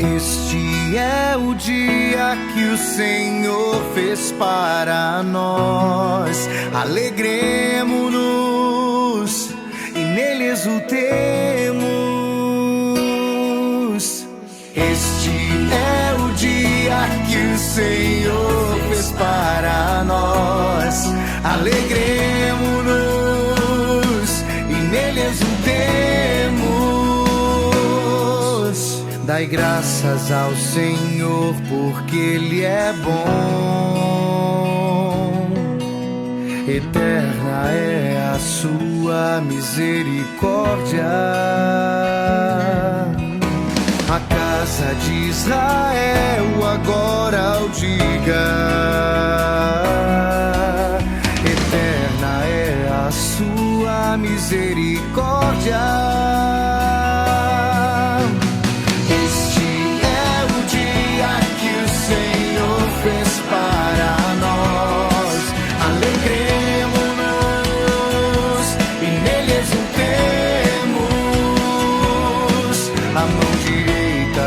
Este é o dia que o Senhor fez para nós. Alegremo-nos e nele exultemos. Este é o dia que o Senhor fez para nós. Alegremo-nos e nele exultemos. Dai graças ao Senhor, porque Ele é bom. Eterna é a sua misericórdia. A casa de Israel agora o diga. Eterna é a sua misericórdia.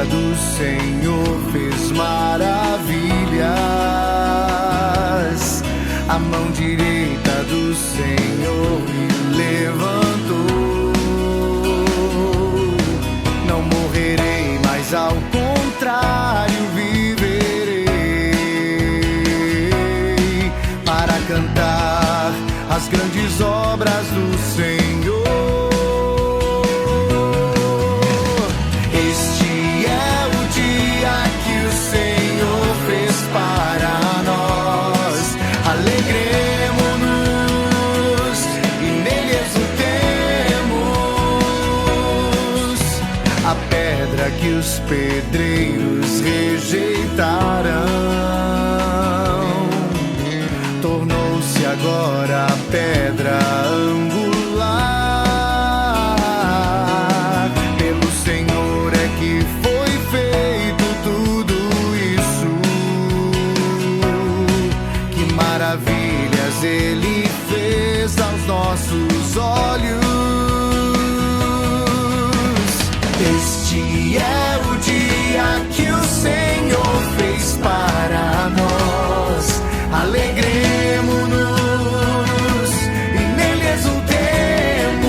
Do Senhor fez maravilhas. A mão direita do Senhor me levantou. Não morrerei, mas ao contrário viverei para cantar as grandes obras do Senhor. Que os pedreiros rejeitaram tornou-se agora a pedra angular. Pelo Senhor é que foi feito tudo isso. Que maravilhas Ele fez aos nossos olhos. Este é o dia que o Senhor fez para nós. Alegremo-nos e nele exultemos.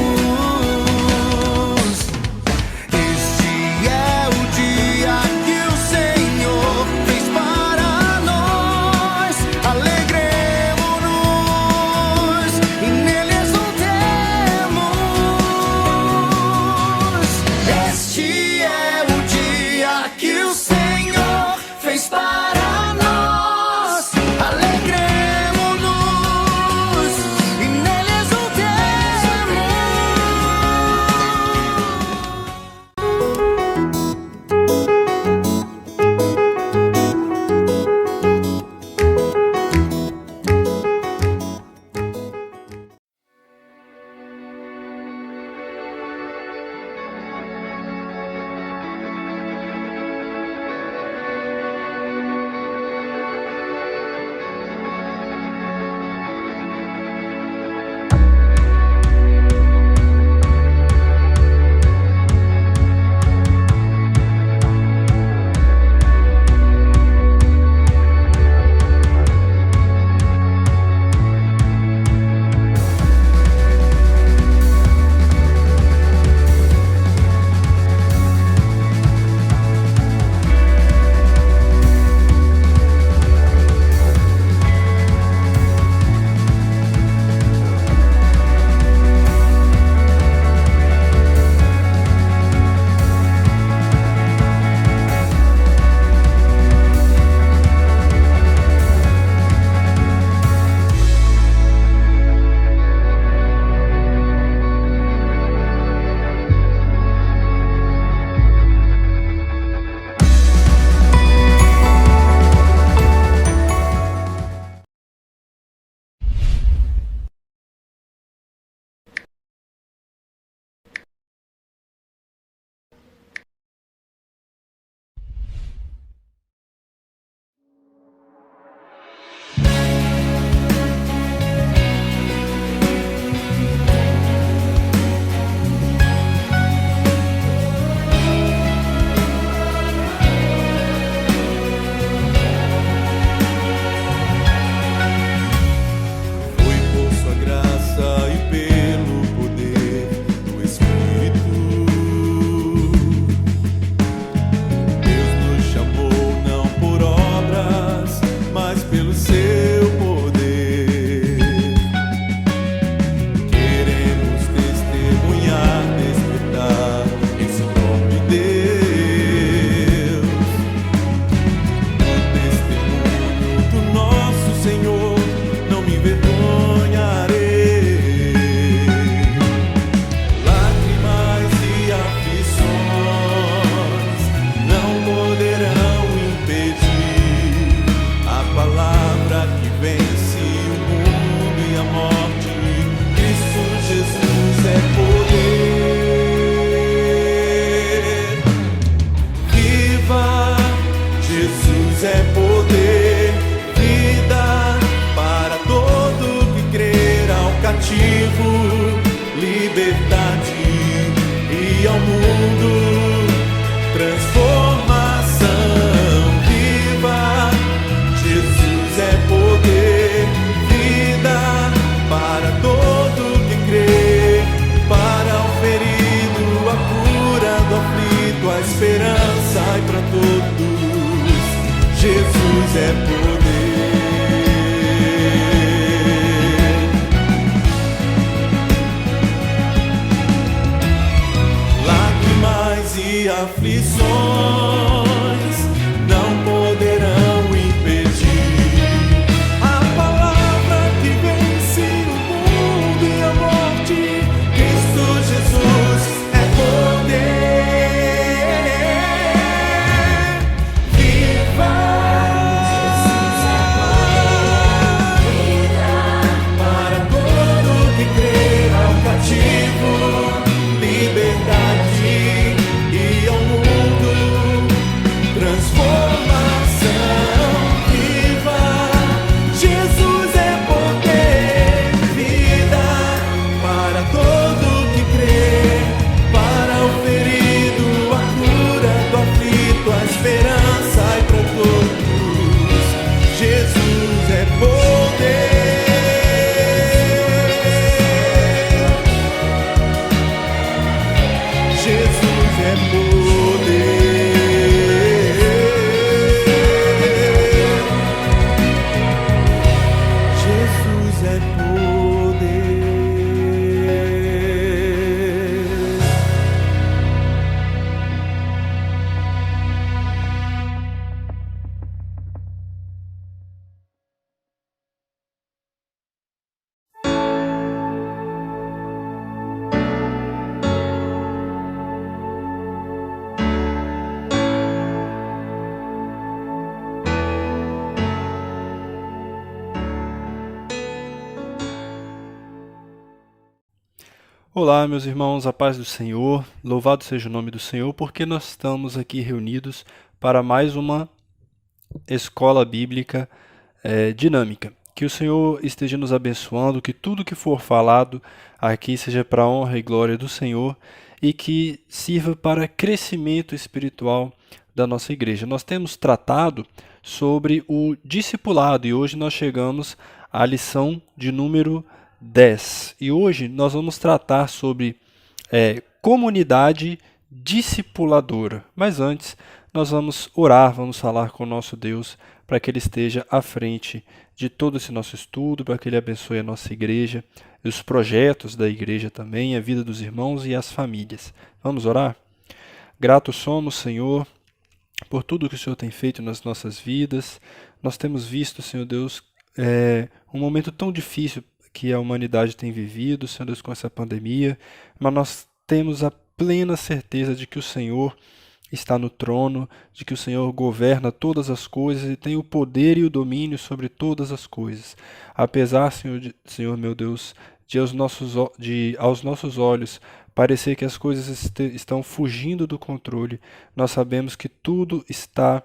Este é o dia que o Senhor fez para nós. Alegremo-nos e nele exultemos. Este é o dia que o Senhor fez para nós. Alegremo-nos e nele exultemos. esperança e para todos. Jesus é poder. Lágrimas e aflições não poderão impedir a palavra que vence o mundo e a morte. Cristo Jesus é poder. Viva! Jesus é poder. Para todo que crê, ao cativo liberdade e ao mundo transformação. Viva! Jesus é poder. Vida para todo que crê, para o ferido a cura, do aflito a esperança e para todos. Jesus é poder. Jesus é poder. Jesus é poder. Olá, meus irmãos, a paz do Senhor, louvado seja o nome do Senhor, porque nós estamos aqui reunidos para mais uma escola bíblica dinâmica. Que o Senhor esteja nos abençoando, que tudo que for falado aqui seja para a honra e glória do Senhor e que sirva para crescimento espiritual da nossa igreja. Nós temos tratado sobre o discipulado e hoje nós chegamos à lição de número 10. E hoje nós vamos tratar sobre comunidade discipuladora. Mas antes, nós vamos orar, vamos falar com o nosso Deus para que Ele esteja à frente de todo esse nosso estudo, para que Ele abençoe a nossa igreja, os projetos da igreja também, a vida dos irmãos e as famílias. Vamos orar? Gratos somos, Senhor, por tudo que o Senhor tem feito nas nossas vidas. Nós temos visto, Senhor Deus, um momento tão difícil que a humanidade tem vivido, Senhor Deus, com essa pandemia, mas nós temos a plena certeza de que o Senhor está no trono, de que o Senhor governa todas as coisas e tem o poder e o domínio sobre todas as coisas. Apesar, Senhor meu Deus, de aos nossos olhos parecer que as coisas estão fugindo do controle, nós sabemos que tudo está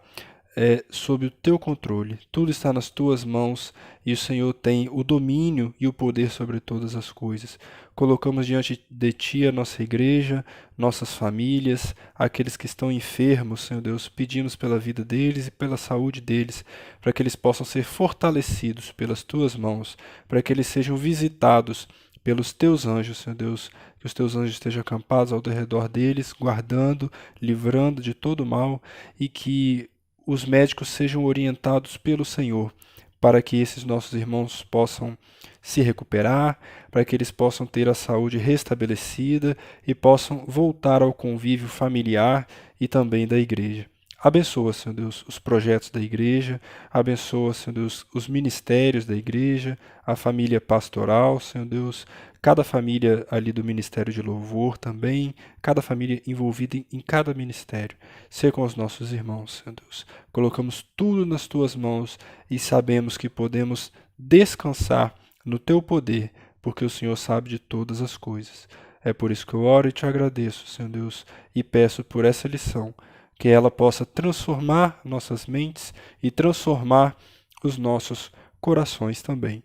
sob o teu controle, tudo está nas tuas mãos e o Senhor tem o domínio e o poder sobre todas as coisas. Colocamos diante de ti a nossa igreja, nossas famílias, aqueles que estão enfermos, Senhor Deus, pedimos pela vida deles e pela saúde deles, para que eles possam ser fortalecidos pelas tuas mãos, para que eles sejam visitados pelos teus anjos, Senhor Deus, que os teus anjos estejam acampados ao redor deles, guardando, livrando de todo mal e que os médicos sejam orientados pelo Senhor para que esses nossos irmãos possam se recuperar, para que eles possam ter a saúde restabelecida e possam voltar ao convívio familiar e também da igreja. Abençoa, Senhor Deus, os projetos da igreja, abençoa, Senhor Deus, os ministérios da igreja, a família pastoral, Senhor Deus, cada família ali do Ministério de Louvor também, cada família envolvida em cada ministério. Ser com os nossos irmãos, Senhor Deus. Colocamos tudo nas tuas mãos e sabemos que podemos descansar no teu poder, porque o Senhor sabe de todas as coisas. É por isso que eu oro e te agradeço, Senhor Deus, e peço por essa lição, que ela possa transformar nossas mentes e transformar os nossos corações também.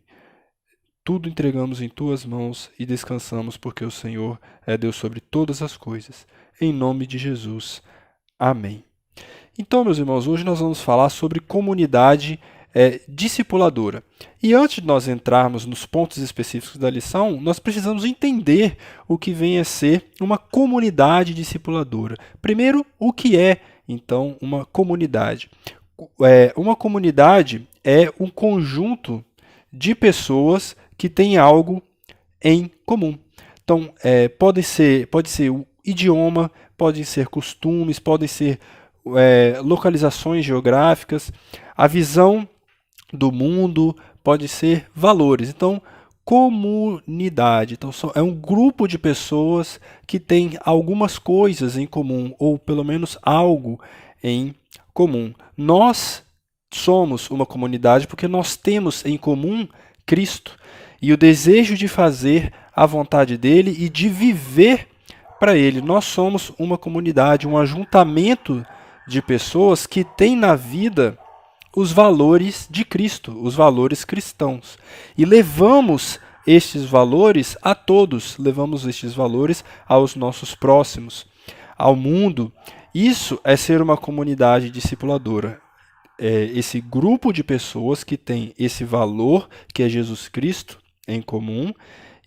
Tudo entregamos em tuas mãos e descansamos porque o Senhor é Deus sobre todas as coisas. Em nome de Jesus. Amém. Então, meus irmãos, hoje nós vamos falar sobre comunidade discipuladora. E antes de nós entrarmos nos pontos específicos da lição, nós precisamos entender o que vem a ser uma comunidade discipuladora. Primeiro, o que é, então, uma comunidade? Uma comunidade é um conjunto de pessoas que têm algo em comum. Então, pode ser o idioma, podem ser costumes, podem ser localizações geográficas, a visão do mundo, pode ser valores. Então, comunidade. Então, é um grupo de pessoas que tem algumas coisas em comum, ou pelo menos algo em comum. Nós somos uma comunidade porque nós temos em comum Cristo e o desejo de fazer a vontade dele e de viver para ele. Nós somos uma comunidade, um ajuntamento de pessoas que têm na vida os valores de Cristo, os valores cristãos. E levamos estes valores a todos, levamos estes valores aos nossos próximos, ao mundo. Isso é ser uma comunidade discipuladora. Esse grupo de pessoas que tem esse valor, que é Jesus Cristo, em comum,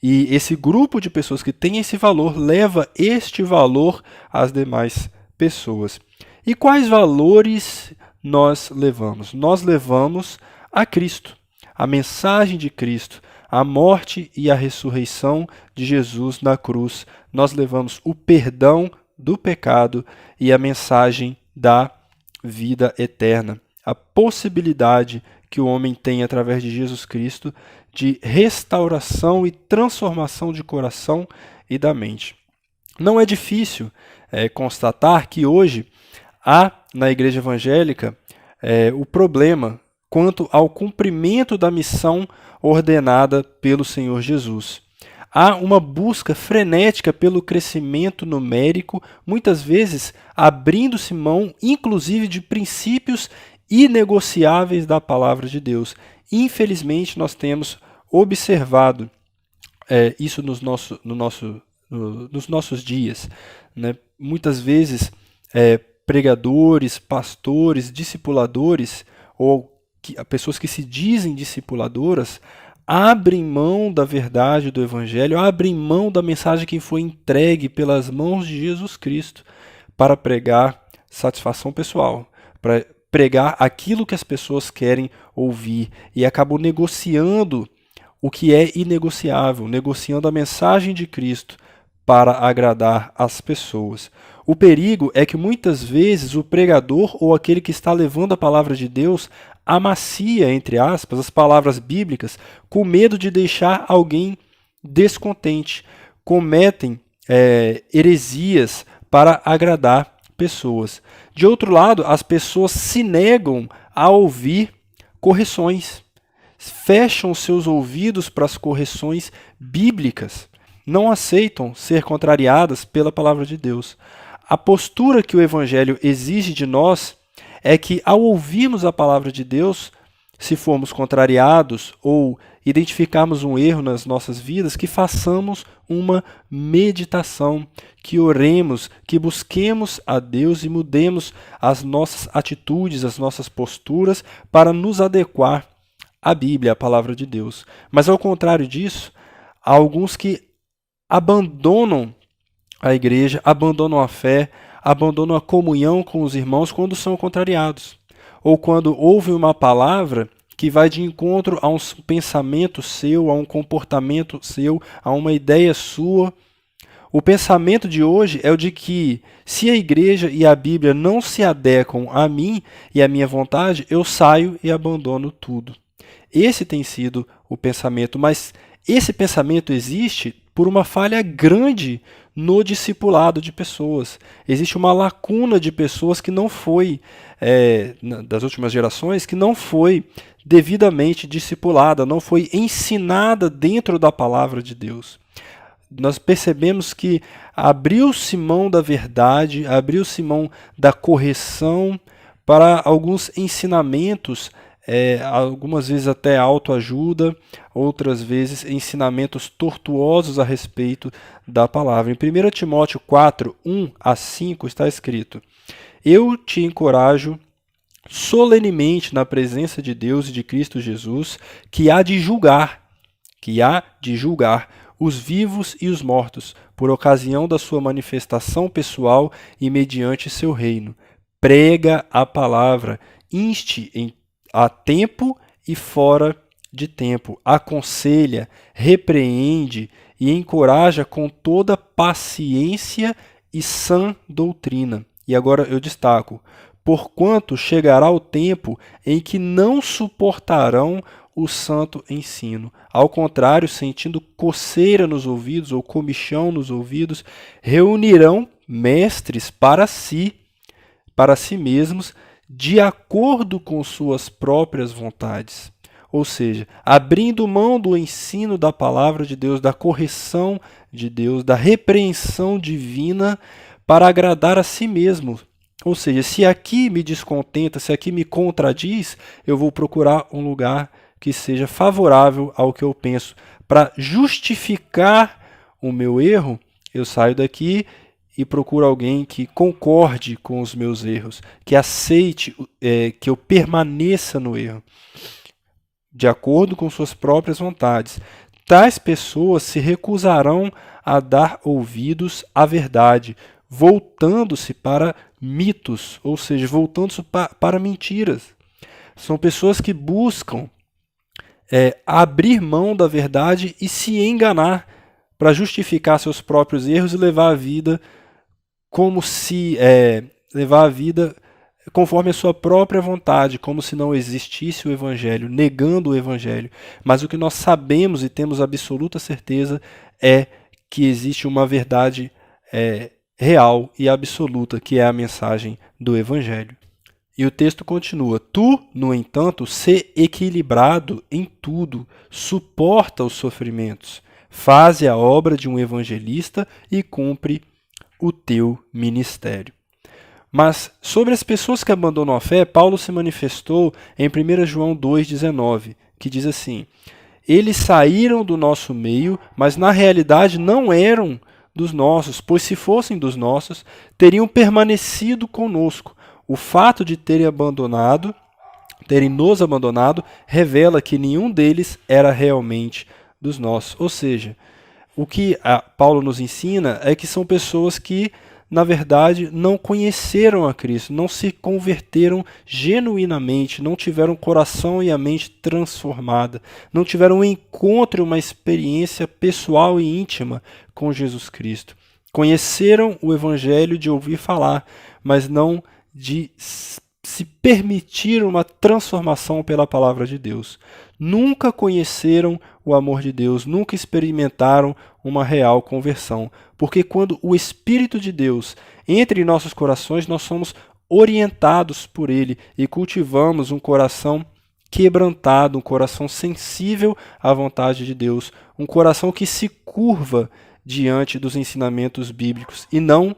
e esse grupo de pessoas que tem esse valor leva este valor às demais pessoas. E quais valores nós levamos? Nós levamos a Cristo, a mensagem de Cristo, a morte e a ressurreição de Jesus na cruz. Nós levamos o perdão do pecado e a mensagem da vida eterna. A possibilidade que o homem tem através de Jesus Cristo de restauração e transformação de coração e da mente. Não é difícil constatar que hoje há na igreja evangélica o problema quanto ao cumprimento da missão ordenada pelo Senhor Jesus. Há uma busca frenética pelo crescimento numérico, muitas vezes abrindo-se mão, inclusive, de princípios inegociáveis da palavra de Deus. Infelizmente, nós temos observado isso nos nossos dias, né? Muitas vezes, pregadores, pastores, discipuladores, ou pessoas que se dizem discipuladoras, abrem mão da verdade do Evangelho, abrem mão da mensagem que foi entregue pelas mãos de Jesus Cristo para pregar satisfação pessoal, para pregar aquilo que as pessoas querem ouvir, e acabam negociando o que é inegociável, negociando a mensagem de Cristo para agradar as pessoas. O perigo é que muitas vezes o pregador ou aquele que está levando a palavra de Deus amacia, entre aspas, as palavras bíblicas com medo de deixar alguém descontente. Cometem heresias para agradar pessoas. De outro lado, as pessoas se negam a ouvir correções. Fecham seus ouvidos para as correções bíblicas. Não aceitam ser contrariadas pela palavra de Deus. A postura que o Evangelho exige de nós é que, ao ouvirmos a palavra de Deus, se formos contrariados ou identificarmos um erro nas nossas vidas, que façamos uma meditação, que oremos, que busquemos a Deus e mudemos as nossas atitudes, as nossas posturas para nos adequar à Bíblia, à palavra de Deus. Mas, ao contrário disso, há alguns que abandonam a igreja, abandonam a fé, abandonam a comunhão com os irmãos quando são contrariados, ou quando ouvem uma palavra que vai de encontro a um pensamento seu, a um comportamento seu, a uma ideia sua. O pensamento de hoje é o de que, se a igreja e a Bíblia não se adequam a mim e à minha vontade, eu saio e abandono tudo. Esse tem sido o pensamento, mas esse pensamento existe por uma falha grande no discipulado de pessoas. Existe uma lacuna de pessoas que não foi, das últimas gerações, que não foi devidamente discipulada, não foi ensinada dentro da palavra de Deus. Nós percebemos que abriu-se mão da verdade, abriu-se mão da correção para alguns ensinamentos, algumas vezes até autoajuda, outras vezes ensinamentos tortuosos a respeito da palavra. Em 1 Timóteo 4, 1 a 5 está escrito: Eu te encorajo, solenemente na presença de Deus e de Cristo Jesus, que há de julgar os vivos e os mortos, por ocasião da sua manifestação pessoal e mediante seu reino. Prega a palavra, inste a tempo e fora de tempo, aconselha, repreende e encoraja com toda paciência e sã doutrina. E agora eu destaco: porquanto chegará o tempo em que não suportarão o santo ensino. Ao contrário, sentindo coceira nos ouvidos ou comichão nos ouvidos, reunirão mestres para si mesmos, de acordo com suas próprias vontades. Ou seja, abrindo mão do ensino da palavra de Deus, da correção de Deus, da repreensão divina, para agradar a si mesmo. Ou seja, se aqui me descontenta, se aqui me contradiz, eu vou procurar um lugar que seja favorável ao que eu penso. Para justificar o meu erro, eu saio daqui e procuro alguém que concorde com os meus erros, que aceite que eu permaneça no erro, de acordo com suas próprias vontades. Tais pessoas se recusarão a dar ouvidos à verdade, voltando-se para mitos, ou seja, voltando-se para mentiras. São pessoas que buscam abrir mão da verdade e se enganar para justificar seus próprios erros e levar a vida conforme a sua própria vontade, como se não existisse o Evangelho, negando o Evangelho. Mas o que nós sabemos e temos absoluta certeza é que existe uma verdade real e absoluta, que é a mensagem do Evangelho. E o texto continua: tu, no entanto, sê equilibrado em tudo, suporta os sofrimentos, faze a obra de um evangelista e cumpre o teu ministério. Mas sobre as pessoas que abandonam a fé, Paulo se manifestou em 1 João 2,19, que diz assim: eles saíram do nosso meio, mas na realidade não eram dos nossos, pois se fossem dos nossos, teriam permanecido conosco. O fato de terem nos abandonado, revela que nenhum deles era realmente dos nossos. Ou seja, o que Paulo nos ensina é que são pessoas que, na verdade, não conheceram a Cristo, não se converteram genuinamente, não tiveram o coração e a mente transformada, não tiveram um encontro, uma experiência pessoal e íntima com Jesus Cristo. Conheceram o Evangelho de ouvir falar, mas não de se permitir uma transformação pela palavra de Deus. Nunca conheceram o amor de Deus, nunca experimentaram uma real conversão. Porque quando o Espírito de Deus entra em nossos corações, nós somos orientados por Ele e cultivamos um coração quebrantado, um coração sensível à vontade de Deus, um coração que se curva diante dos ensinamentos bíblicos e não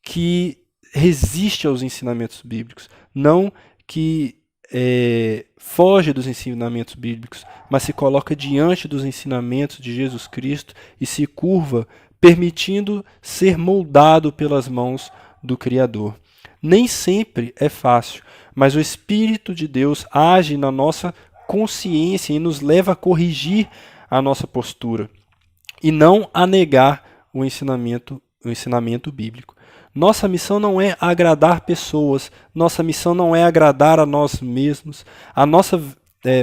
que resiste aos ensinamentos bíblicos, não que foge dos ensinamentos bíblicos, mas se coloca diante dos ensinamentos de Jesus Cristo e se curva, permitindo ser moldado pelas mãos do Criador. Nem sempre é fácil, mas o Espírito de Deus age na nossa consciência e nos leva a corrigir a nossa postura e não a negar o ensinamento bíblico. Nossa missão não é agradar pessoas, nossa missão não é agradar a nós mesmos, a nossa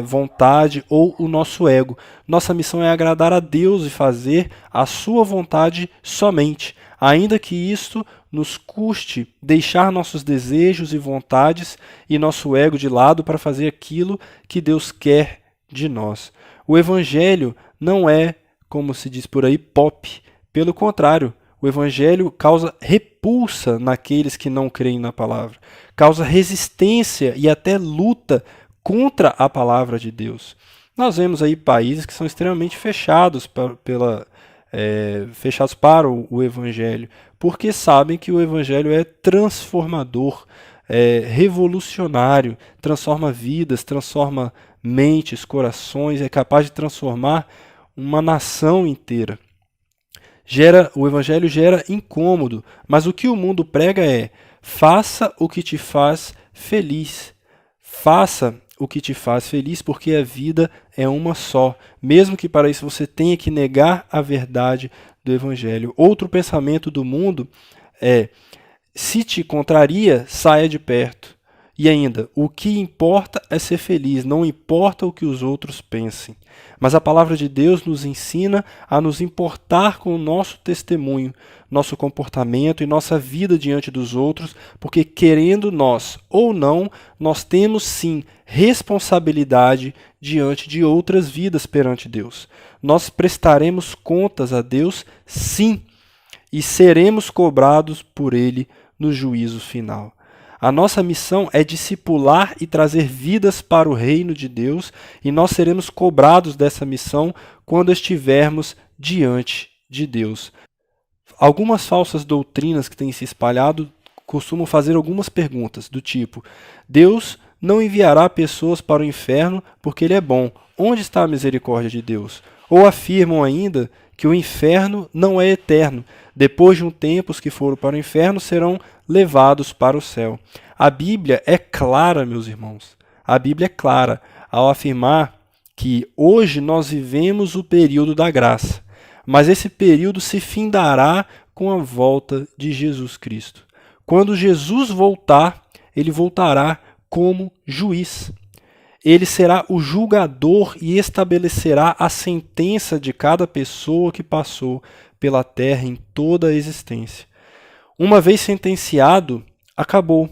vontade ou o nosso ego. Nossa missão é agradar a Deus e fazer a sua vontade somente, ainda que isto nos custe deixar nossos desejos e vontades e nosso ego de lado para fazer aquilo que Deus quer de nós. O Evangelho não é, como se diz por aí, pop. Pelo contrário, o Evangelho causa repulsa naqueles que não creem na palavra, causa resistência e até luta contra a palavra de Deus. Nós vemos aí países que são extremamente fechados fechados para o Evangelho, porque sabem que o Evangelho é transformador, revolucionário, transforma vidas, transforma mentes, corações, é capaz de transformar uma nação inteira. O Evangelho gera incômodo, mas o que o mundo prega é: faça o que te faz feliz. Faça o que te faz feliz, porque a vida é uma só, mesmo que para isso você tenha que negar a verdade do Evangelho. Outro pensamento do mundo é: se te contraria, saia de perto. E ainda, o que importa é ser feliz, não importa o que os outros pensem. Mas a palavra de Deus nos ensina a nos importar com o nosso testemunho, nosso comportamento e nossa vida diante dos outros, porque querendo nós ou não, nós temos sim responsabilidade diante de outras vidas perante Deus. Nós prestaremos contas a Deus, sim, e seremos cobrados por Ele no juízo final. A nossa missão é discipular e trazer vidas para o reino de Deus, e nós seremos cobrados dessa missão quando estivermos diante de Deus. Algumas falsas doutrinas que têm se espalhado costumam fazer algumas perguntas, do tipo: Deus não enviará pessoas para o inferno porque Ele é bom. Onde está a misericórdia de Deus? Ou afirmam ainda que o inferno não é eterno. Depois de um tempo, os que foram para o inferno serão levados para o céu. A Bíblia é clara, meus irmãos. A Bíblia é clara ao afirmar que hoje nós vivemos o período da graça, mas esse período se findará com a volta de Jesus Cristo. Quando Jesus voltar, ele voltará como juiz. Ele será o julgador e estabelecerá a sentença de cada pessoa que passou pela terra em toda a existência. Uma vez sentenciado, acabou.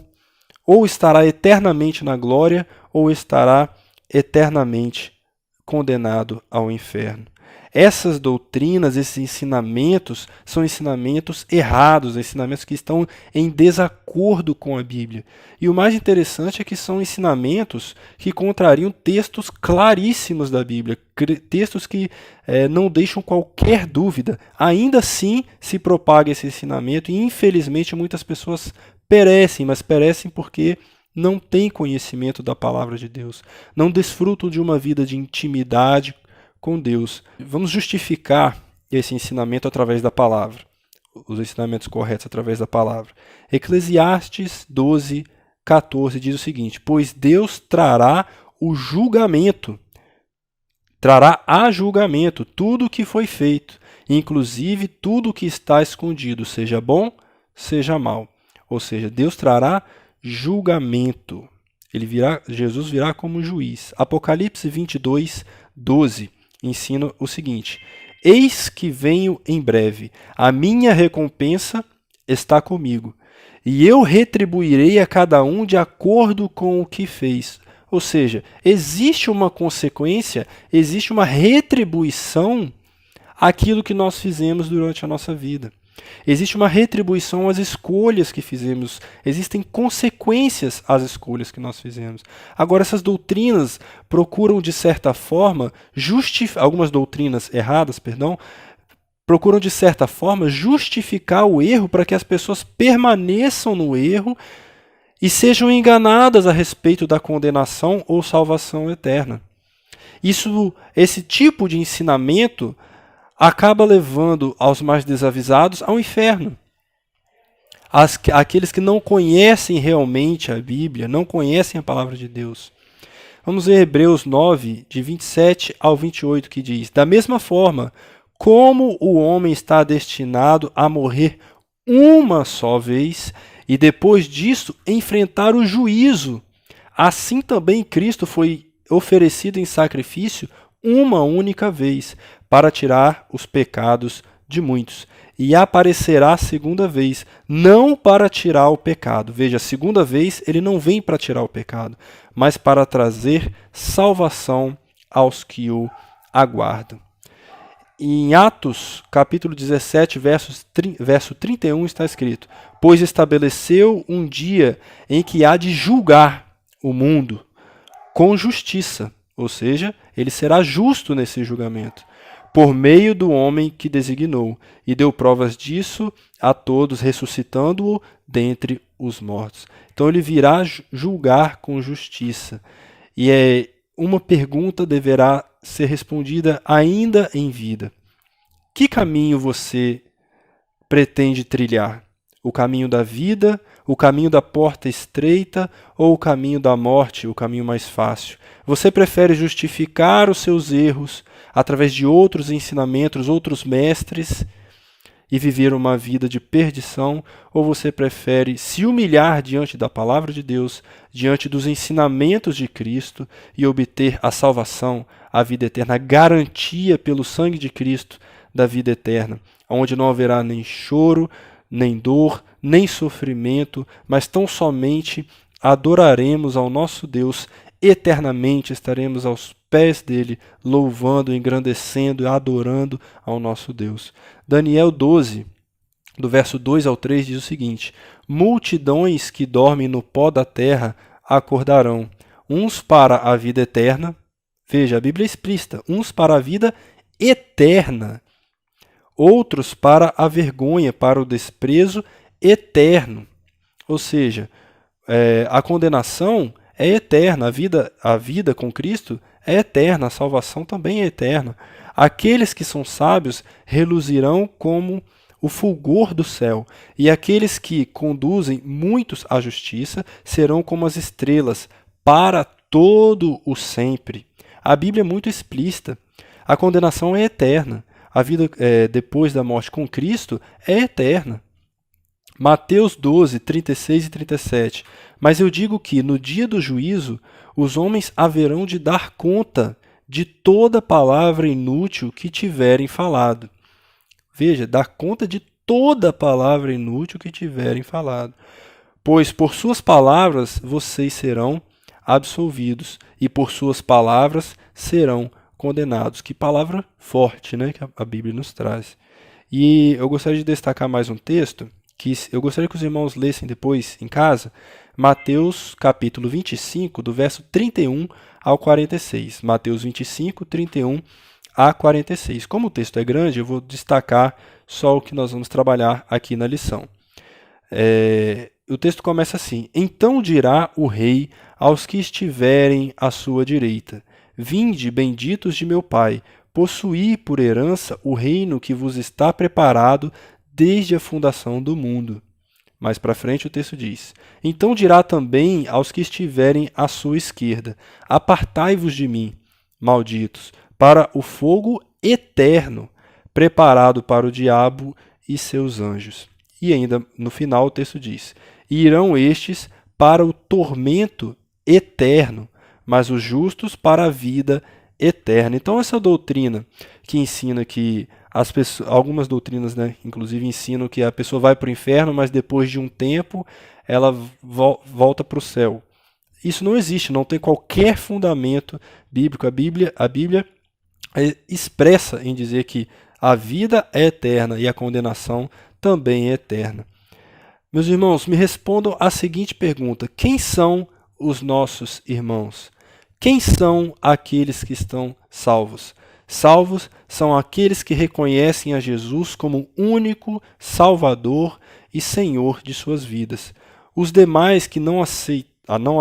Ou estará eternamente na glória, ou estará eternamente condenado ao inferno. Essas doutrinas, esses ensinamentos, são ensinamentos errados, ensinamentos que estão em desacordo com a Bíblia. E o mais interessante é que são ensinamentos que contrariam textos claríssimos da Bíblia, textos que não deixam qualquer dúvida. Ainda assim se propaga esse ensinamento e, infelizmente, muitas pessoas perecem, mas perecem porque não têm conhecimento da palavra de Deus, não desfrutam de uma vida de intimidade com Deus. Vamos justificar esse ensinamento através da palavra, os ensinamentos corretos através da palavra. Eclesiastes 12:14 diz o seguinte: pois Deus trará a julgamento tudo o que foi feito, inclusive tudo o que está escondido, seja bom, seja mal. Ou seja, Deus trará julgamento. Jesus virá como juiz. Apocalipse 22:12 ensina o seguinte: eis que venho em breve, a minha recompensa está comigo, e eu retribuirei a cada um de acordo com o que fez. Ou seja, existe uma consequência, existe uma retribuição àquilo que nós fizemos durante a nossa vida. Existe uma retribuição às escolhas que fizemos. Existem consequências às escolhas que nós fizemos. Agora, essas doutrinas procuram, de certa forma, algumas doutrinas erradas, procuram, de certa forma, justificar o erro para que as pessoas permaneçam no erro e sejam enganadas a respeito da condenação ou salvação eterna. Esse tipo de ensinamento acaba levando aos mais desavisados ao inferno. Aqueles que não conhecem realmente a Bíblia, não conhecem a palavra de Deus. Vamos ver Hebreus 9, de 27 ao 28, que diz: da mesma forma, como o homem está destinado a morrer uma só vez, e depois disso enfrentar o juízo, assim também Cristo foi oferecido em sacrifício uma única vez, para tirar os pecados de muitos. E aparecerá a segunda vez, não para tirar o pecado. Veja, a segunda vez ele não vem para tirar o pecado, mas para trazer salvação aos que o aguardam. Em Atos, capítulo 17, verso 31, está escrito: pois estabeleceu um dia em que há de julgar o mundo com justiça, ou seja, ele será justo nesse julgamento, por meio do homem que designou, e deu provas disso a todos, ressuscitando-o dentre os mortos. Então ele virá julgar com justiça. E uma pergunta deverá ser respondida ainda em vida: que caminho você pretende trilhar? o caminho da vida, o caminho da porta estreita ou o caminho da morte, o caminho mais fácil? Você prefere justificar os seus erros através de outros ensinamentos, outros mestres e viver uma vida de perdição, ou você prefere se humilhar diante da palavra de Deus, diante dos ensinamentos de Cristo e obter a salvação, a vida eterna, a garantia pelo sangue de Cristo da vida eterna, onde não haverá nem choro, nem dor, nem sofrimento, mas tão somente adoraremos ao nosso Deus eternamente, estaremos aos pés dele, louvando, engrandecendo e adorando ao nosso Deus. Daniel 12, do verso 2 ao 3, diz o seguinte: multidões que dormem no pó da terra acordarão, uns para a vida eterna, veja, a Bíblia é explícita, uns para a vida eterna, outros para a vergonha, para o desprezo eterno. Ou seja, a condenação é eterna, a vida com Cristo é eterna, a salvação também é eterna. Aqueles que são sábios reluzirão como o fulgor do céu, e aqueles que conduzem muitos à justiça serão como as estrelas para todo o sempre. A Bíblia é muito explícita. A condenação é eterna. A vida depois da morte com Cristo é eterna. Mateus 12, 36 e 37. Mas eu digo que, no dia do juízo, os homens haverão de dar conta de toda palavra inútil que tiverem falado. Veja, dar conta de toda palavra inútil que tiverem falado. Pois por suas palavras vocês serão absolvidos, e por suas palavras serão condenados. Que palavra forte, né, que a Bíblia nos traz. E eu gostaria de destacar mais um texto, que eu gostaria que os irmãos lessem depois em casa, Mateus capítulo 25, do verso 31 ao 46. Mateus 25, 31 a 46. Como o texto é grande, eu vou destacar só o que nós vamos trabalhar aqui na lição. O texto começa assim: então dirá o rei aos que estiverem à sua direita: vinde, benditos de meu Pai, possuí por herança o reino que vos está preparado desde a fundação do mundo. Mais para frente o texto diz: então dirá também aos que estiverem à sua esquerda: apartai-vos de mim, malditos, para o fogo eterno, preparado para o diabo e seus anjos. E ainda no final o texto diz: e irão estes para o tormento eterno, mas os justos para a vida eterna. Então essa doutrina que ensina que algumas doutrinas, né, inclusive ensinam que a pessoa vai para o inferno, mas depois de um tempo ela volta para o céu. Isso não existe, não tem qualquer fundamento bíblico. A Bíblia é expressa em dizer que a vida é eterna e a condenação também é eterna. Meus irmãos, me respondam a seguinte pergunta: quem são os nossos irmãos? Quem são aqueles que estão salvos? Salvos são aqueles que reconhecem a Jesus como único Salvador e Senhor de suas vidas. Os demais que não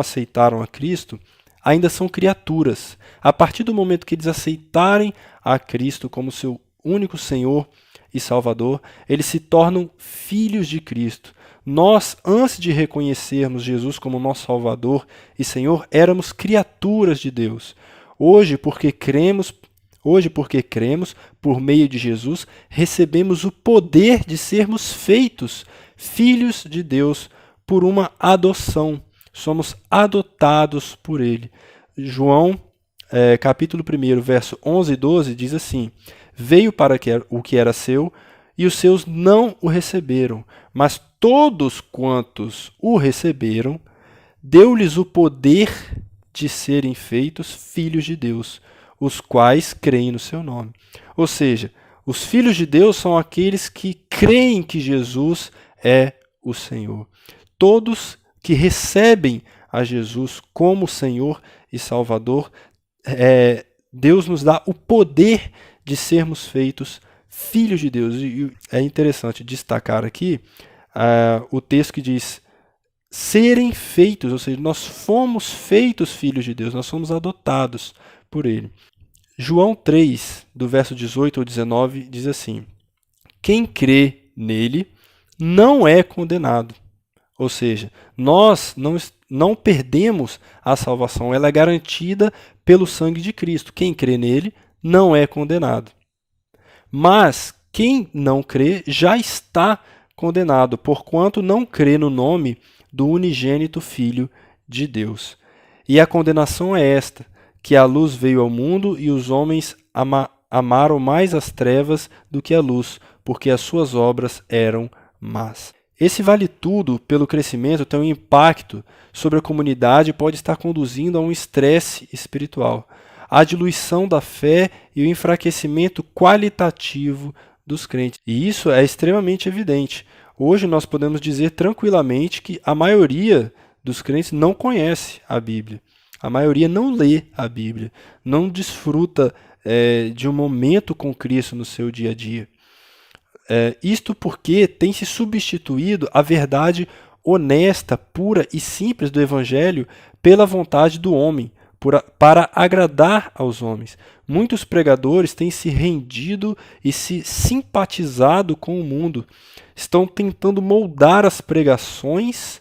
aceitaram a Cristo ainda são criaturas. A partir do momento que eles aceitarem a Cristo como seu único Senhor e Salvador, eles se tornam filhos de Cristo. Nós, antes de reconhecermos Jesus como nosso Salvador e Senhor, éramos criaturas de Deus. Hoje, porque cremos por meio de Jesus, recebemos o poder de sermos feitos filhos de Deus por uma adoção. Somos adotados por Ele. João, capítulo 1, verso 11 e 12, diz assim: veio para o que era seu, e os seus não o receberam, mas todos quantos o receberam, deu-lhes o poder de serem feitos filhos de Deus, os quais creem no seu nome. Ou seja, os filhos de Deus são aqueles que creem que Jesus é o Senhor. Todos que recebem a Jesus como Senhor e Salvador, Deus nos dá o poder de sermos feitos filhos de Deus. E é interessante destacar aqui o texto que diz serem feitos, ou seja, nós fomos feitos filhos de Deus, nós somos adotados por Ele. João 3, do verso 18 ao 19, diz assim: quem crê nele não é condenado. Ou seja, nós não perdemos a salvação, ela é garantida pelo sangue de Cristo. Quem crê nele não é condenado. Mas quem não crê já está condenado, porquanto não crê no nome do unigênito Filho de Deus. E a condenação é esta, que a luz veio ao mundo e os homens amaram mais as trevas do que a luz, porque as suas obras eram más. Esse vale tudo pelo crescimento tem um impacto sobre a comunidade e pode estar conduzindo a um estresse espiritual, a diluição da fé e o enfraquecimento qualitativo dos crentes. E isso é extremamente evidente. Hoje nós podemos dizer tranquilamente que a maioria dos crentes não conhece a Bíblia. A maioria não lê a Bíblia, não desfruta de um momento com Cristo no seu dia a dia. Isto porque tem se substituído a verdade honesta, pura e simples do Evangelho pela vontade do homem, para agradar aos homens. Muitos pregadores têm se rendido e se simpatizado com o mundo. Estão tentando moldar as pregações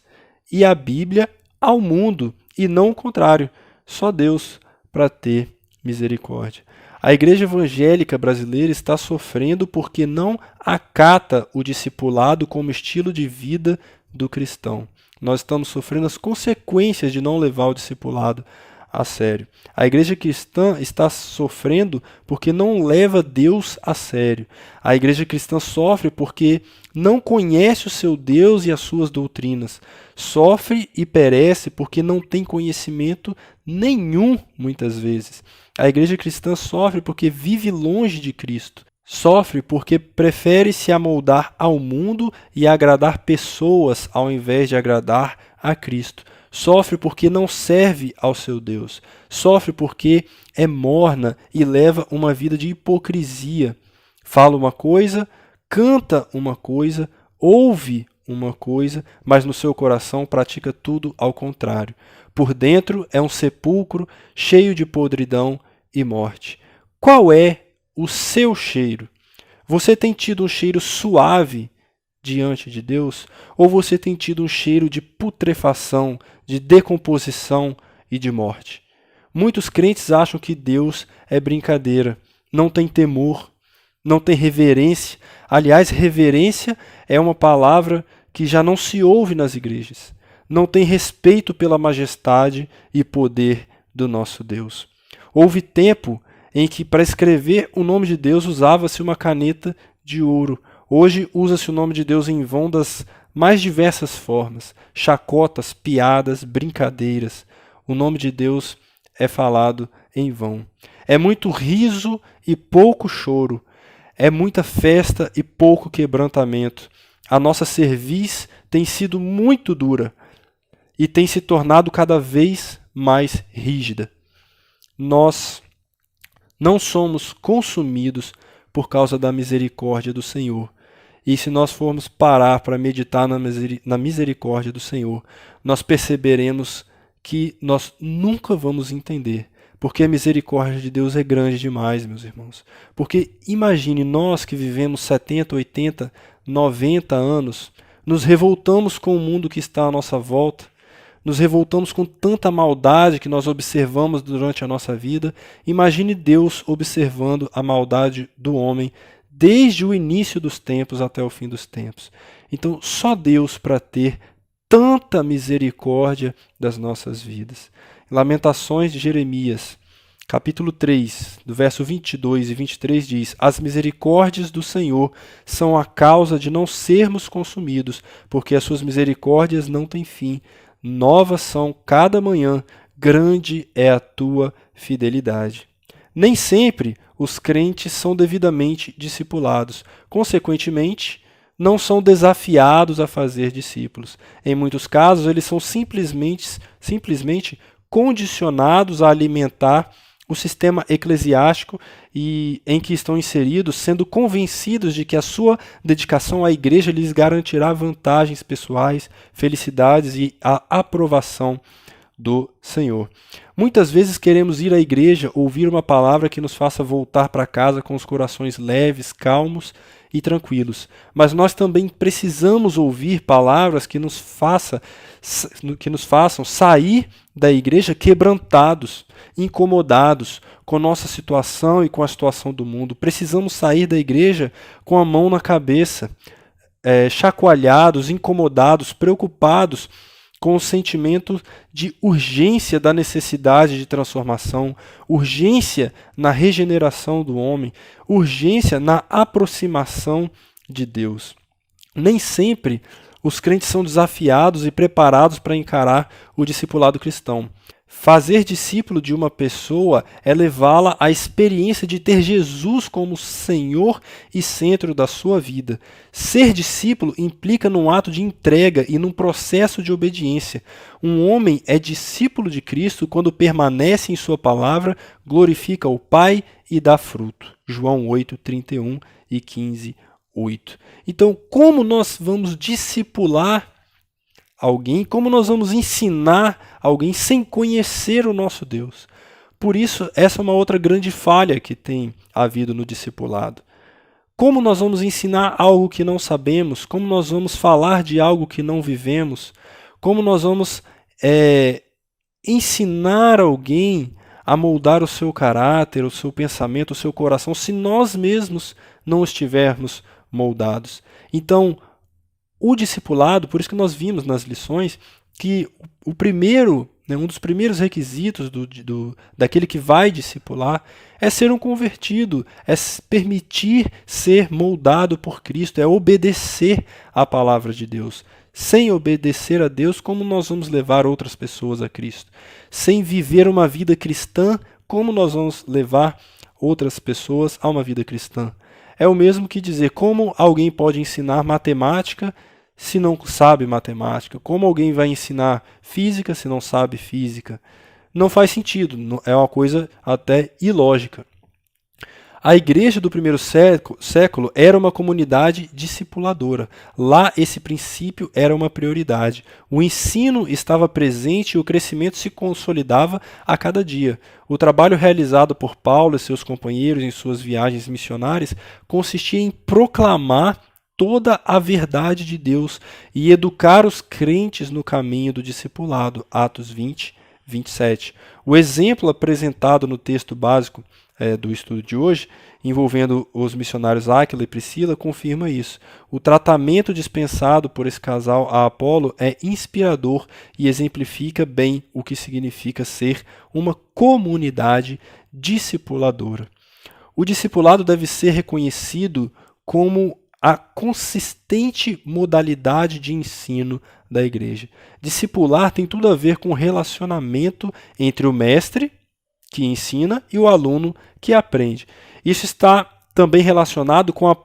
e a Bíblia ao mundo, e não o contrário. Só Deus para ter misericórdia. A igreja evangélica brasileira está sofrendo porque não acata o discipulado como estilo de vida do cristão. Nós estamos sofrendo as consequências de não levar o discipulado a sério. A igreja cristã está sofrendo porque não leva Deus a sério. A igreja cristã sofre porque não conhece o seu Deus e as suas doutrinas. Sofre e perece porque não tem conhecimento nenhum, muitas vezes. A igreja cristã sofre porque vive longe de Cristo. Sofre porque prefere se amoldar ao mundo e agradar pessoas ao invés de agradar a Cristo. Sofre porque não serve ao seu Deus. Sofre porque é morna e leva uma vida de hipocrisia. Fala uma coisa, canta uma coisa, ouve uma coisa, mas no seu coração pratica tudo ao contrário. Por dentro é um sepulcro cheio de podridão e morte. Qual é o seu cheiro? Você tem tido um cheiro suave diante de Deus? Ou você tem tido um cheiro de putrefação, de decomposição e de morte? Muitos crentes acham que Deus é brincadeira, não tem temor, não tem reverência. Aliás, reverência é uma palavra que já não se ouve nas igrejas. Não tem respeito pela majestade e poder do nosso Deus. Houve tempo em que, para escrever o nome de Deus, usava-se uma caneta de ouro. Hoje usa-se o nome de Deus em vão das mais diversas formas, chacotas, piadas, brincadeiras. O nome de Deus é falado em vão. É muito riso e pouco choro. É muita festa e pouco quebrantamento. A nossa cerviz tem sido muito dura e tem se tornado cada vez mais rígida. Nós não somos consumidos por causa da misericórdia do Senhor. E se nós formos parar para meditar na misericórdia do Senhor, nós perceberemos que nós nunca vamos entender, porque a misericórdia de Deus é grande demais, meus irmãos. Porque imagine nós que vivemos 70, 80, 90 anos, nos revoltamos com o mundo que está à nossa volta, nos revoltamos com tanta maldade que nós observamos durante a nossa vida. Imagine Deus observando a maldade do homem desde o início dos tempos até o fim dos tempos. Então, só Deus para ter tanta misericórdia das nossas vidas. Lamentações de Jeremias, capítulo 3, do verso 22 e 23 diz: As misericórdias do Senhor são a causa de não sermos consumidos, porque as suas misericórdias não têm fim. Novas são cada manhã, grande é a tua fidelidade. Nem sempre os crentes são devidamente discipulados. Consequentemente, não são desafiados a fazer discípulos. Em muitos casos, eles são simplesmente condicionados a alimentar o sistema eclesiástico em que estão inseridos, sendo convencidos de que a sua dedicação à igreja lhes garantirá vantagens pessoais, felicidades e a aprovação do Senhor. Muitas vezes queremos ir à igreja, ouvir uma palavra que nos faça voltar para casa com os corações leves, calmos e tranquilos. Mas nós também precisamos ouvir palavras que nos façam sair da igreja quebrantados, incomodados com nossa situação e com a situação do mundo. Precisamos sair da igreja com a mão na cabeça, chacoalhados, incomodados, preocupados com o sentimento de urgência da necessidade de transformação, urgência na regeneração do homem, urgência na aproximação de Deus. Nem sempre os crentes são desafiados e preparados para encarar o discipulado cristão. Fazer discípulo de uma pessoa é levá-la à experiência de ter Jesus como Senhor e centro da sua vida. Ser discípulo implica num ato de entrega e num processo de obediência. Um homem é discípulo de Cristo quando permanece em sua palavra, glorifica o Pai e dá fruto. João 8, 31 e 15, 8. Então, como nós vamos discipular alguém, como nós vamos ensinar alguém sem conhecer o nosso Deus? Por isso, essa é uma outra grande falha que tem havido no discipulado. Como nós vamos ensinar algo que não sabemos? Como nós vamos falar de algo que não vivemos? Como nós vamos ensinar alguém a moldar o seu caráter, o seu pensamento, o seu coração, se nós mesmos não estivermos moldados? Então, o discipulado, por isso que nós vimos nas lições que um dos primeiros requisitos daquele que vai discipular é ser um convertido, é permitir ser moldado por Cristo, é obedecer à palavra de Deus. Sem obedecer a Deus, como nós vamos levar outras pessoas a Cristo? Sem viver uma vida cristã, como nós vamos levar outras pessoas a uma vida cristã? É o mesmo que dizer como alguém pode ensinar matemática se não sabe matemática, como alguém vai ensinar física se não sabe física. Não faz sentido, é uma coisa até ilógica. A igreja do primeiro século era uma comunidade discipuladora. Lá esse princípio era uma prioridade. O ensino estava presente e o crescimento se consolidava a cada dia. O trabalho realizado por Paulo e seus companheiros em suas viagens missionárias consistia em proclamar toda a verdade de Deus e educar os crentes no caminho do discipulado. Atos 20, 27. O exemplo apresentado no texto básico do estudo de hoje, envolvendo os missionários Áquila e Priscila, confirma isso. O tratamento dispensado por esse casal a Apolo é inspirador e exemplifica bem o que significa ser uma comunidade discipuladora. O discipulado deve ser reconhecido como a consistente modalidade de ensino da igreja. Discipular tem tudo a ver com o relacionamento entre o mestre, que ensina, e o aluno, que aprende. Isso está também relacionado com a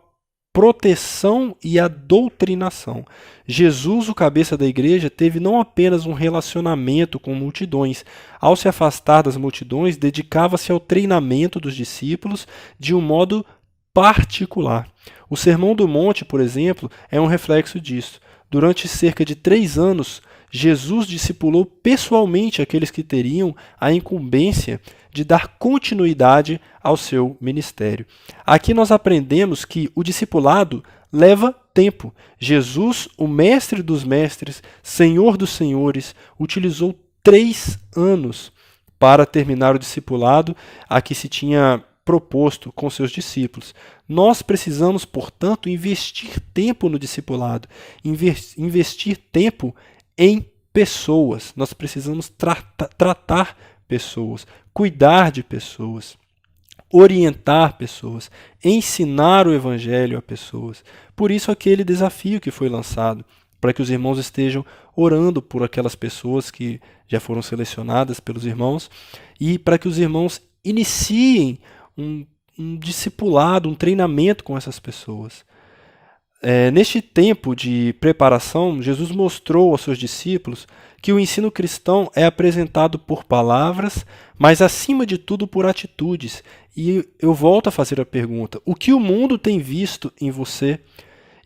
proteção e a doutrinação. Jesus, o cabeça da igreja, teve não apenas um relacionamento com multidões. Ao se afastar das multidões, dedicava-se ao treinamento dos discípulos de um modo particular. O Sermão do Monte, por exemplo, é um reflexo disso. Durante cerca de 3 anos, Jesus discipulou pessoalmente aqueles que teriam a incumbência de dar continuidade ao seu ministério. Aqui nós aprendemos que o discipulado leva tempo. Jesus, o mestre dos mestres, Senhor dos senhores, utilizou 3 anos para terminar o discipulado a que se tinha proposto com seus discípulos. Nós precisamos, portanto, investir tempo no discipulado, investir tempo em pessoas. Nós precisamos tratar pessoas, cuidar de pessoas, orientar pessoas, ensinar o evangelho a pessoas. Por isso aquele desafio que foi lançado, para que os irmãos estejam orando por aquelas pessoas que já foram selecionadas pelos irmãos e para que os irmãos iniciem um discipulado, um treinamento com essas pessoas. Neste tempo de preparação, Jesus mostrou aos seus discípulos que o ensino cristão é apresentado por palavras, mas acima de tudo por atitudes. E eu volto a fazer a pergunta: o que o mundo tem visto em você?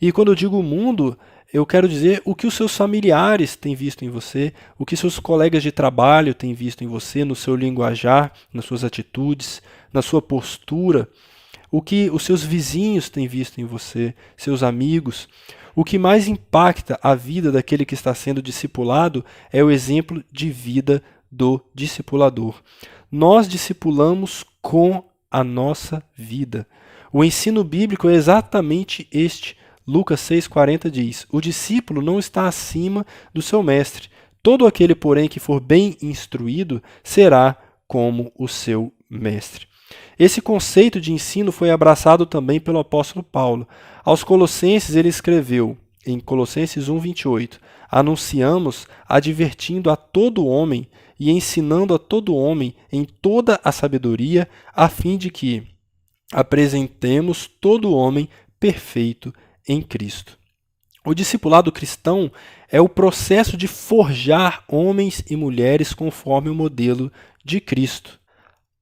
E quando eu digo mundo, eu quero dizer o que os seus familiares têm visto em você, o que seus colegas de trabalho têm visto em você, no seu linguajar, nas suas atitudes, na sua postura. o que os seus vizinhos têm visto em você, seus amigos. O que mais impacta a vida daquele que está sendo discipulado é o exemplo de vida do discipulador. Nós discipulamos com a nossa vida. O ensino bíblico é exatamente este. Lucas 6,40 diz: o discípulo não está acima do seu mestre. Todo aquele, porém, que for bem instruído, será como o seu mestre. Esse conceito de ensino foi abraçado também pelo apóstolo Paulo. Aos Colossenses ele escreveu, em Colossenses 1,28, anunciamos, advertindo a todo homem e ensinando a todo homem em toda a sabedoria, a fim de que apresentemos todo homem perfeito em Cristo. O discipulado cristão é o processo de forjar homens e mulheres conforme o modelo de Cristo.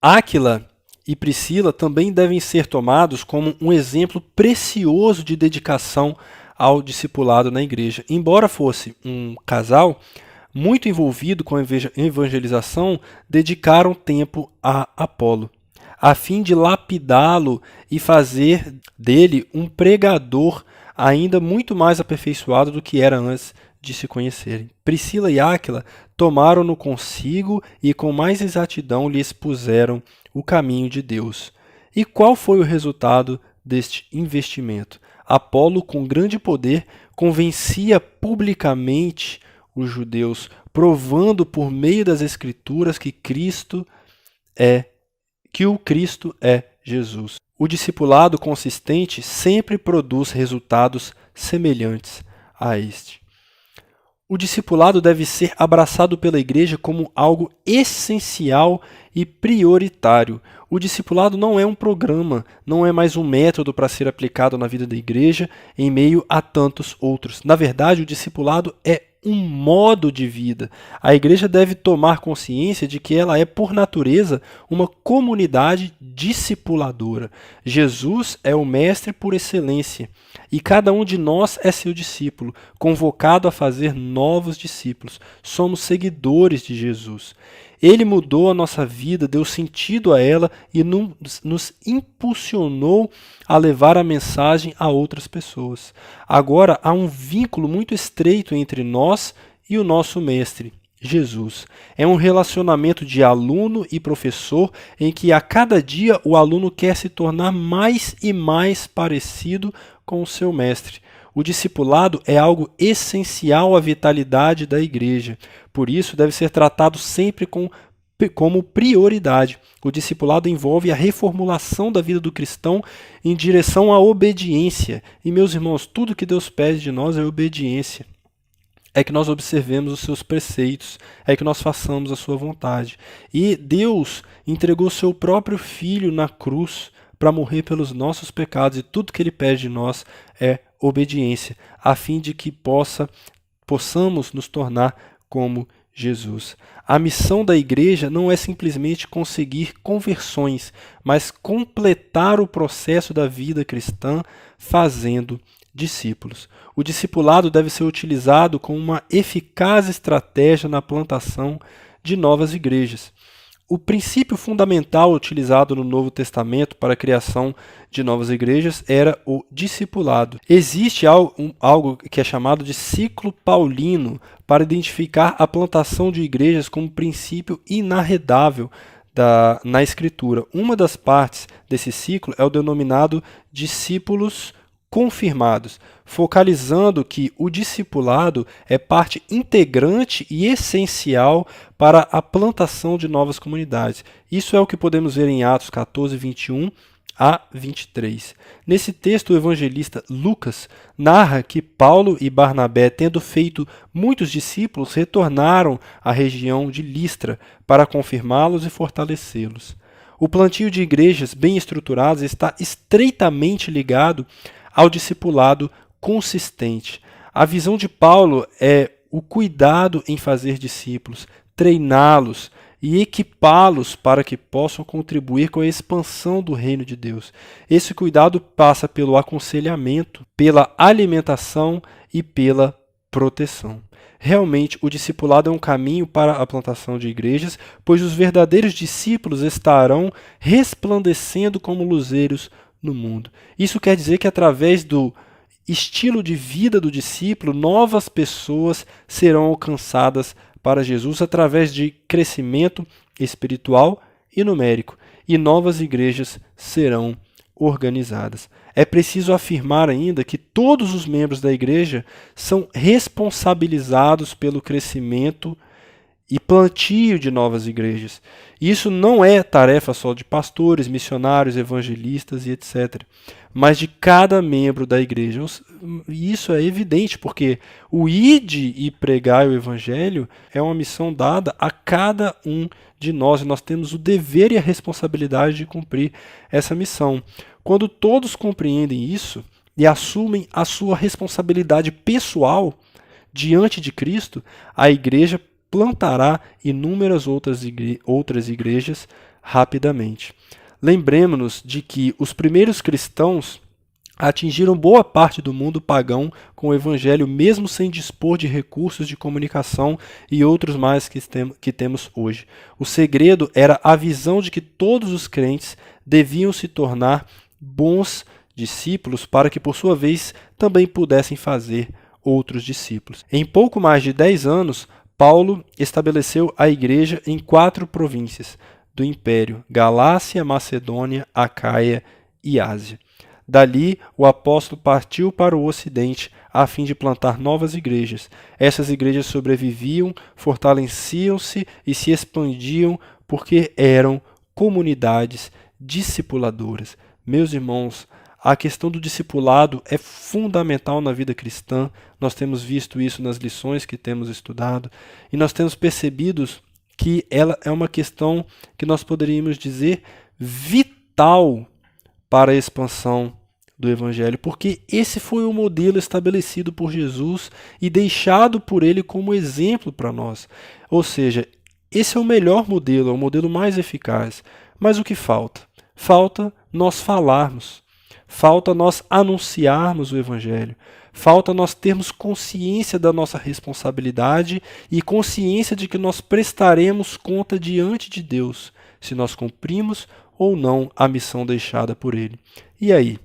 Áquila e Priscila também devem ser tomados como um exemplo precioso de dedicação ao discipulado na igreja. Embora fosse um casal muito envolvido com a evangelização, dedicaram tempo a Apolo, a fim de lapidá-lo e fazer dele um pregador ainda muito mais aperfeiçoado do que era antes de se conhecerem. Priscila e Áquila tomaram-no consigo e com mais exatidão lhe expuseram o caminho de Deus. E qual foi o resultado deste investimento? Apolo, com grande poder, convencia publicamente os judeus, provando por meio das Escrituras que o Cristo é Jesus. O discipulado consistente sempre produz resultados semelhantes a este. O discipulado deve ser abraçado pela igreja como algo essencial e prioritário. O discipulado não é um programa, não é mais um método para ser aplicado na vida da igreja em meio a tantos outros. Na verdade, o discipulado é um modo de vida. A igreja deve tomar consciência de que ela é, por natureza, uma comunidade discipuladora. Jesus é o mestre por excelência e cada um de nós é seu discípulo, convocado a fazer novos discípulos. Somos seguidores de Jesus. Ele mudou a nossa vida, deu sentido a ela e nos impulsionou a levar a mensagem a outras pessoas. Agora há um vínculo muito estreito entre nós e o nosso mestre, Jesus. É um relacionamento de aluno e professor em que a cada dia o aluno quer se tornar mais e mais parecido com o seu mestre. O discipulado é algo essencial à vitalidade da igreja. Por isso, deve ser tratado sempre como prioridade. O discipulado envolve a reformulação da vida do cristão em direção à obediência. E, meus irmãos, tudo que Deus pede de nós é obediência. É que nós observemos os seus preceitos, é que nós façamos a sua vontade. E Deus entregou seu próprio Filho na cruz para morrer pelos nossos pecados, e tudo que Ele pede de nós é obediência, a fim de que possamos nos tornar como Jesus. A missão da igreja não é simplesmente conseguir conversões, mas completar o processo da vida cristã fazendo discípulos. O discipulado deve ser utilizado como uma eficaz estratégia na plantação de novas igrejas. O princípio fundamental utilizado no Novo Testamento para a criação de novas igrejas era o discipulado. Existe algo que é chamado de ciclo paulino para identificar a plantação de igrejas como princípio inarredável na Escritura. Uma das partes desse ciclo é o denominado discípulos confirmados, focalizando que o discipulado é parte integrante e essencial para a plantação de novas comunidades. Isso é o que podemos ver em Atos 14, 21 a 23. Nesse texto, o evangelista Lucas narra que Paulo e Barnabé, tendo feito muitos discípulos, retornaram à região de Listra para confirmá-los e fortalecê-los. O plantio de igrejas bem estruturadas está estreitamente ligado ao discipulado consistente. A visão de Paulo é o cuidado em fazer discípulos, treiná-los e equipá-los para que possam contribuir com a expansão do reino de Deus. Esse cuidado passa pelo aconselhamento, pela alimentação e pela proteção. Realmente, o discipulado é um caminho para a plantação de igrejas, pois os verdadeiros discípulos estarão resplandecendo como luzeiros no mundo. Isso quer dizer que através do estilo de vida do discípulo, novas pessoas serão alcançadas para Jesus através de crescimento espiritual e numérico, e novas igrejas serão organizadas. É preciso afirmar ainda que todos os membros da igreja são responsabilizados pelo crescimento e plantio de novas igrejas. Isso não é tarefa só de pastores, missionários, evangelistas e etc., mas de cada membro da igreja. Isso é evidente, porque o ide e pregar o evangelho é uma missão dada a cada um de nós, e nós temos o dever e a responsabilidade de cumprir essa missão. Quando todos compreendem isso e assumem a sua responsabilidade pessoal diante de Cristo, a igreja plantará inúmeras outras igrejas rapidamente. Lembremos-nos de que os primeiros cristãos atingiram boa parte do mundo pagão com o evangelho, mesmo sem dispor de recursos de comunicação e outros mais que temos hoje. O segredo era a visão de que todos os crentes deviam se tornar bons discípulos para que, por sua vez, também pudessem fazer outros discípulos. Em pouco mais de 10 anos, Paulo estabeleceu a igreja em 4 províncias do Império: Galácia, Macedônia, Acaia e Ásia. Dali, o apóstolo partiu para o Ocidente a fim de plantar novas igrejas. Essas igrejas sobreviviam, fortaleciam-se e se expandiam porque eram comunidades discipuladoras. Meus irmãos, a questão do discipulado é fundamental na vida cristã. Nós temos visto isso nas lições que temos estudado e nós temos percebido que ela é uma questão que nós poderíamos dizer vital para a expansão do Evangelho, porque esse foi o modelo estabelecido por Jesus e deixado por ele como exemplo para nós. Ou seja, esse é o melhor modelo, é o modelo mais eficaz. Mas o que falta? Falta nós falarmos. Falta nós anunciarmos o Evangelho. Falta nós termos consciência da nossa responsabilidade e consciência de que nós prestaremos conta diante de Deus, se nós cumprimos ou não a missão deixada por Ele. E aí,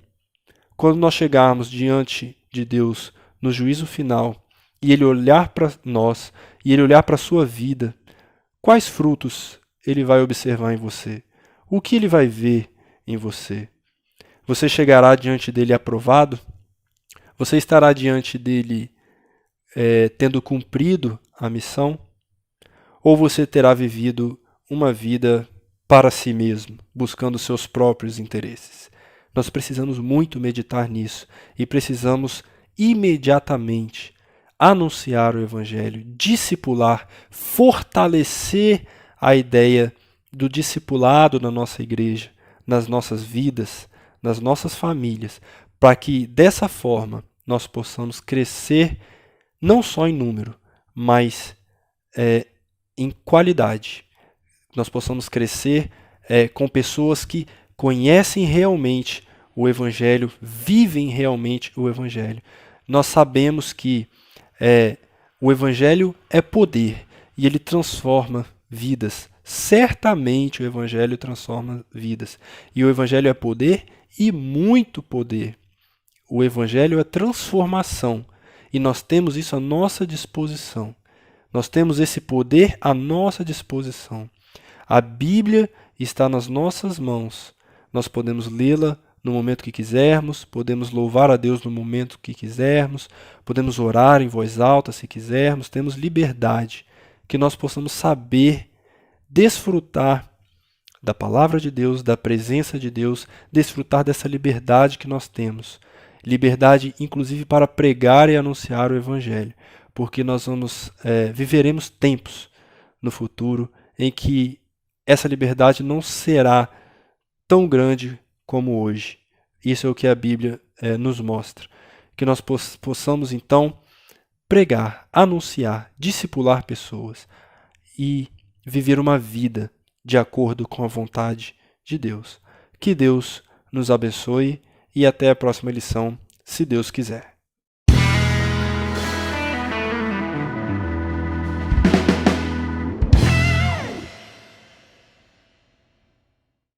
quando nós chegarmos diante de Deus no juízo final, e Ele olhar para nós, e Ele olhar para a sua vida, quais frutos Ele vai observar em você? O que Ele vai ver em você? Você chegará diante dele aprovado? Você estará diante dele tendo cumprido a missão? Ou você terá vivido uma vida para si mesmo, buscando seus próprios interesses? Nós precisamos muito meditar nisso e precisamos imediatamente anunciar o Evangelho, discipular, fortalecer a ideia do discipulado na nossa igreja, nas nossas vidas, nas nossas famílias, para que dessa forma nós possamos crescer não só em número, mas em qualidade. Nós possamos crescer com pessoas que conhecem realmente o Evangelho, vivem realmente o Evangelho. Nós sabemos que o Evangelho é poder e ele transforma vidas. Certamente o Evangelho transforma vidas. E o Evangelho é poder e muito poder. O Evangelho é transformação. E nós temos isso à nossa disposição. Nós temos esse poder à nossa disposição. A Bíblia está nas nossas mãos. Nós podemos lê-la no momento que quisermos, podemos louvar a Deus no momento que quisermos, podemos orar em voz alta se quisermos, temos liberdade. Que nós possamos saber desfrutar da palavra de Deus, da presença de Deus, desfrutar dessa liberdade que nós temos. Liberdade, inclusive, para pregar e anunciar o Evangelho, porque nós viveremos tempos no futuro em que essa liberdade não será tão grande como hoje. Isso é o que a Bíblia nos mostra. Que nós possamos, então, pregar, anunciar, discipular pessoas e viver uma vida de acordo com a vontade de Deus. Que Deus nos abençoe e até a próxima lição, se Deus quiser.